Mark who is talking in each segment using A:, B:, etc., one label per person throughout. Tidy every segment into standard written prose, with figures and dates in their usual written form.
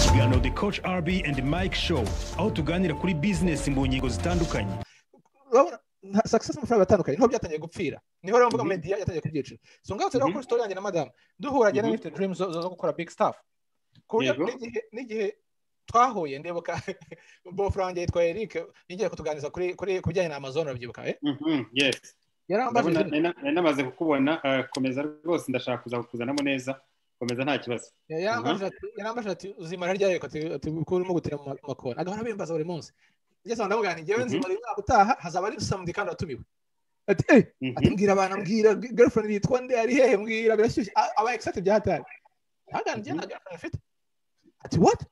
A: ikiganiro The Coach RB and Mike Show aho tuganira kuri business mu ngingo zitandukanye.
B: Success amafaranga atandukanye niho byatangiye gupfira, niho rero mvuga media yatangiye kubyicira. So ngatse rero kuri story yanjye na madam duhura cyane n'ifite dreams zo gukora big stuff. Kuburyo n'igihe twahuye ndebuka boyfriend yitwa Eric ngiye kutuganiza kuri kubijyanye na Amazon urabyibuka
C: yes
B: yarambaje
C: namaze kukubona komeza rwose ndashaka kuzanamo neza komeza nta kibazo
B: yarambaje ati uzimara ryareko ati kurimo gutera mu makona agahora bimbaza buri munsi ngeze ndamugana ngewe nzimara imyaka utaha hazaba ari something kandi atumiwe ati ati mbwira abana mbwira girlfriend yitwa nde ari hehe mbwira birashyushye aba excited byahatari haganje na girlfriend afite ati what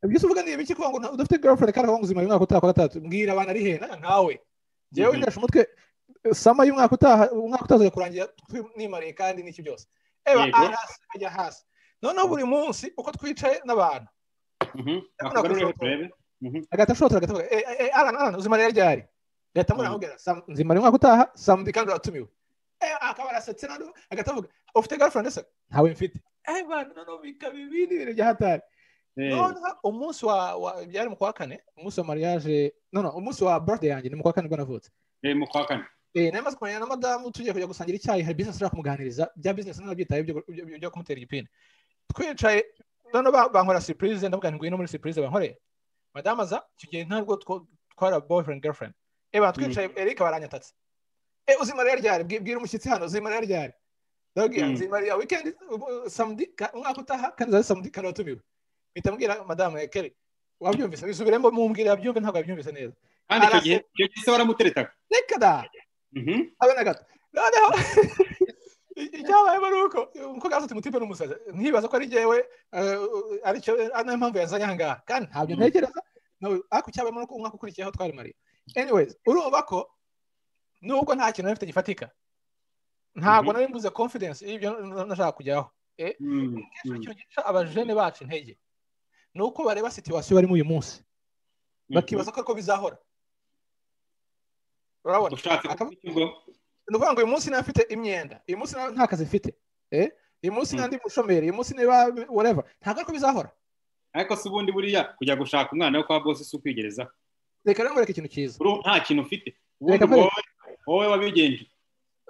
B: byose uvuga niba iki kwangu udafite girlfriend kandi kwangu uzimara imyaka utaha kwa gatatu mbwira abana ari hehe nawe ngewe ndasha umutwe sama y'umwaka utaha kurangira nimariye kandi n'iki byose ajya hasi noneho buri munsi uko twicaye n'abantu agatashotera agatavuga Alan uzimara ryari gahita murahugera nzimara umwaka utaha samedi kandi uratumiwe akaba arasetse nando agatavuga ufite girlfriend ese ntawe mfite bana noneho bikaba ibindi byahatari noneho umunsi wa byari mu kwa kane umunsi wa mariage umunsi wa birthday yanjye ni mu kwa kane bwo navutse
C: mu kwa kane
B: namaze kumenya na madamu tugiye kujya gusangira icyayi hari business ashaka kumuganiriza bya business n'abyitaye byo kumutera igipine twicaye none bankora surprise ndavuga ngo ino muri surprise bankoreye madamu aza kigiye ntabwo twara boyfriend girlfriend twicaye Eric baranyatatse uzimara ryari bwira umushyitsi hano uzimara ryari ndagira nzimara weekend samedi umwaka utaha kandi za samedi kandi watumiwe bitambwira madamu Kelly wabyumvise bisubiremo mumbwira byumve ntabwo yabyumvise neza
C: kandi icyo gihe se waramuteretaga
B: reka da habe na gato noneho icyabaye baruko uko gasutse mutipe n'umusaza ntibaza ko ari jewe aricyo ana impamvu yazanye ahangaha kandi ntabyo ntekereza ariko cyabaye nuko umwaka ukurikiyeho twari mariye anyways urumva ko nubwo nta kintu nafite gifatika ntabwo nari mbuze confidence ibyo nashaka kujyaho icyo gice abajene bacu intege nuko bareba situation barimo uyu munsi bakibaza ko bizahora urabona nuvuga ngo uyu munsi nafite imyenda uyu munsi nta kazi mfite uyu munsi nandi mushomeri uyu munsi niba whatever ntabwo ariko bizahora
C: ariko se ubundi buriya kujya gushaka umwana wo kwa boss si ukwigereza
B: reka rero ikintu cyiza
C: nta kintu ufite wowe wabigenje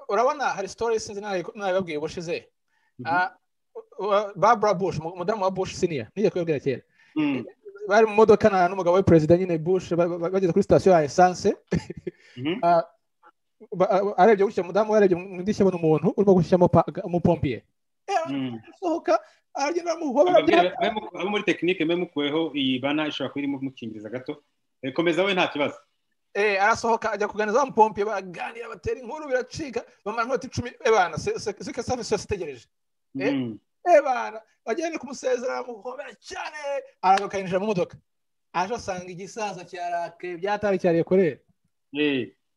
B: urabona hari story sinzi nababwiye ubushize Barbara Bush umudamu wa Bush senior nije kubwira kera bari mu modoka n'umugabo we president nyine Bush bageze kuri station ya essence arebye gutya mudamu yarebye mu ndishya abona umuntu urimo gushyamo umupompier sohoka aragenda muhobera
C: abo muri technique mukuweho iyi bana ishobora kuba irimo kumukingiriza gato komeza we nta kibazo
B: arasohoka ajya kuganiriza wa mupompier baganira batera inkuru biracika bamara nk'oti 10 bana sika service yategereje bana bagenda kumusezera muhobera cyane aragakanyije mu modoka aje asanga igisaza cyarake byatari cyariye korera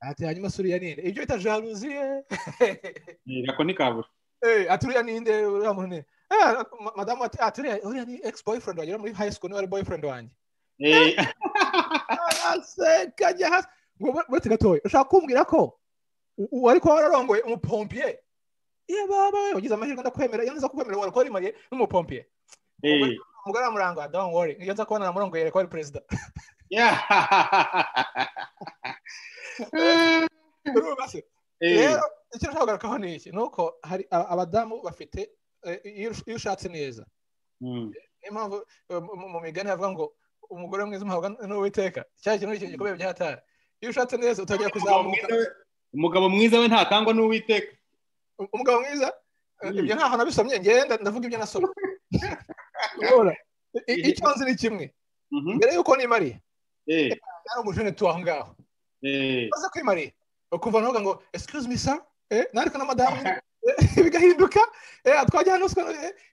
B: ati hanyuma suriya ninde ibyo bita jalousie
C: gako ni kabura
B: aturiya ninde uramune madame ati aturiya ni ex boyfriend wagera muri high school ni wari boyfriend wanjye aseka jahas ngo bati gatoye ushaka kumbwira ko wari ko wararongoye umupompier baba ugize amahirwe ndakwemera yanza kukwemera wari ko ari mariye n'umupompier umugara murango don't worry iyo nza kubona namurongoye yari ko ari president icyo nshaka kugarukaho ni iki nuko hari abadamu bafite iyo ushatse neza niyo mpamvu mu migani havuga ngo umugore mwiza umuhabwa n'uwiteka cya kintu icyo gikomeye byahatari iyo ushatse neza utagiye kuzamuka
C: umugabo mwiza we ntatangwa n'uwiteka
B: umugabo mwiza ibyo ntaho nabisomye ngenda ndavuga ibyo nasomye icyo nzi ni kimwe mbere yuko nimariye yari umujene tu aho ngaho maze kwimariye ukumva navuga ngo excuse me sir nariko na madamu bigahinduka twajya hano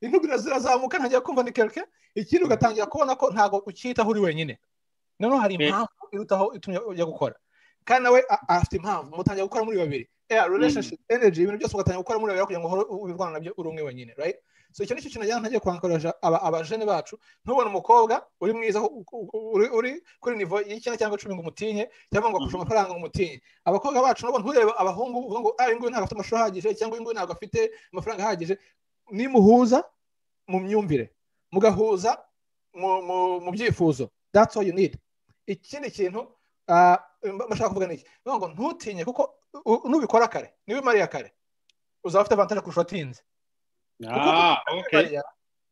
B: intugura zirazamuka ntajya kumva ni quelque ikindi ugatangira kubona ko ntago ukitaho uri wenyine noneho hari impamvu irutaho itumye ujya gukora kandi nawe afite impamvu mutangira gukora muri babiri relationship energy ibintu byose ugatangira gukora muri babiri kugira ngo ubirwana nabyo uri umwe wenyine right so icyo nicyo kintu ntagiye kwankoraje abajene bacu ntubone umukobwa uri mwiza uri kuri niveau y'ikina cyangwa 10 ngo umutinye cyangwa ngo akusha amafaranga ngo umutinye abakobwa bacu nabo ntureba abahungu uvuga ngo ingo ntabwo afite amashuri ahagije cyangwa ingo ntabwo afite amafaranga ahagije nimuhuza mu myumvire mugahuza mu byifuzo. That's all you need. Ikindi kintu bashaka kuvuga niki ngo ntutinye kuko nubikora kare niwe mariya kare uzaba ufite avantage kurusha atinze.
C: Okay.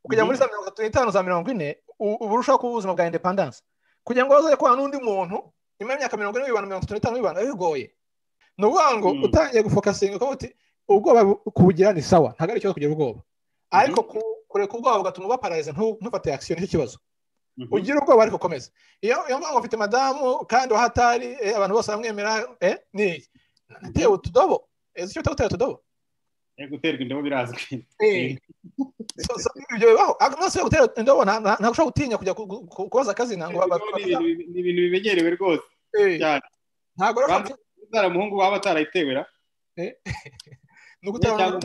B: Kujya muri 35 za 40 uburushaho kuba ubuzima bwa independence kugira ngo uzaze kwa n'undi muntu nyuma y'imyaka 40 n'ibana bigoye. Nuvuga ngo utangiye gufokasinga ko uti ubwoba kubugira ni sawa ntago ari cyo kugira ubwoba ariko kureka ubwoba bugatuma ubaparalyze ntufate action n'icyo kibazo. Ugira ubwoba ariko komeza. Iyo mvuga ngo ufite madamu kandi wahatari abantu bose bamwemera ni natewe utudobo icyo utagutera utudobo
C: guterwa indobo birazwi.
B: Ibyo bibaho nose yo gutera indobo nta gushaka gutinya kujya kubaza akazi ntango
C: ni ibintu bimenyerewe rwose cyane.
B: Ntago
C: rero umuhungu waba atarayitewera
B: nugutera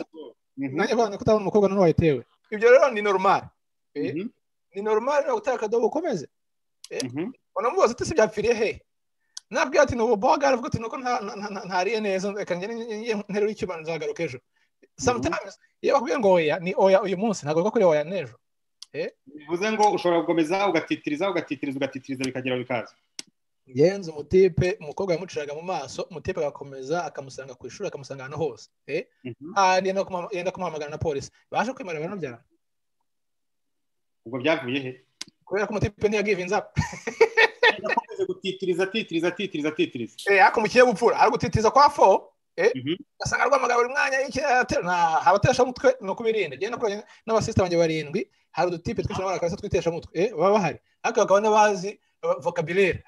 B: nanjye bana kutabona umukobwa none wayitewe. Ibyo rero ni normal. Ni normal no gutera akadobo ukomeze. Ona mubaza ati byapfiriye he nabwiye ati no boga aravuga ati nuko ntariye neza reka njye nterura ikibanza nzagaruka ejo. Sometimes iyo bakubwiye ngo oya ni oya uyu munsi ntabwo uko kuri oya nejo.
C: Bivuze ngo ushobora gukomeza ugatitiriza bikagera bikaza.
B: Yenze umutipe umukobwa yamuciraga mu maso umutipe agakomeza akamusanga ku ishuri akamusanga hano hose yenda kumuhamagara na polisi baje kwimara banabyara.
C: Ubwo byavuye he?
B: Kubera ko umutipe ntiyagivinze up
C: yakomeze gutitiriza
B: ako mukiye gupfura ari gutitiriza kwa fo gasanga rwamagara buri mwanya habatesha mutwe no kubirinde genda ko n'abasista banje barindwi hari udutipe twishana barakasa twitesha mutwe baba bahari ariko bakaba n'abazi vocabulaire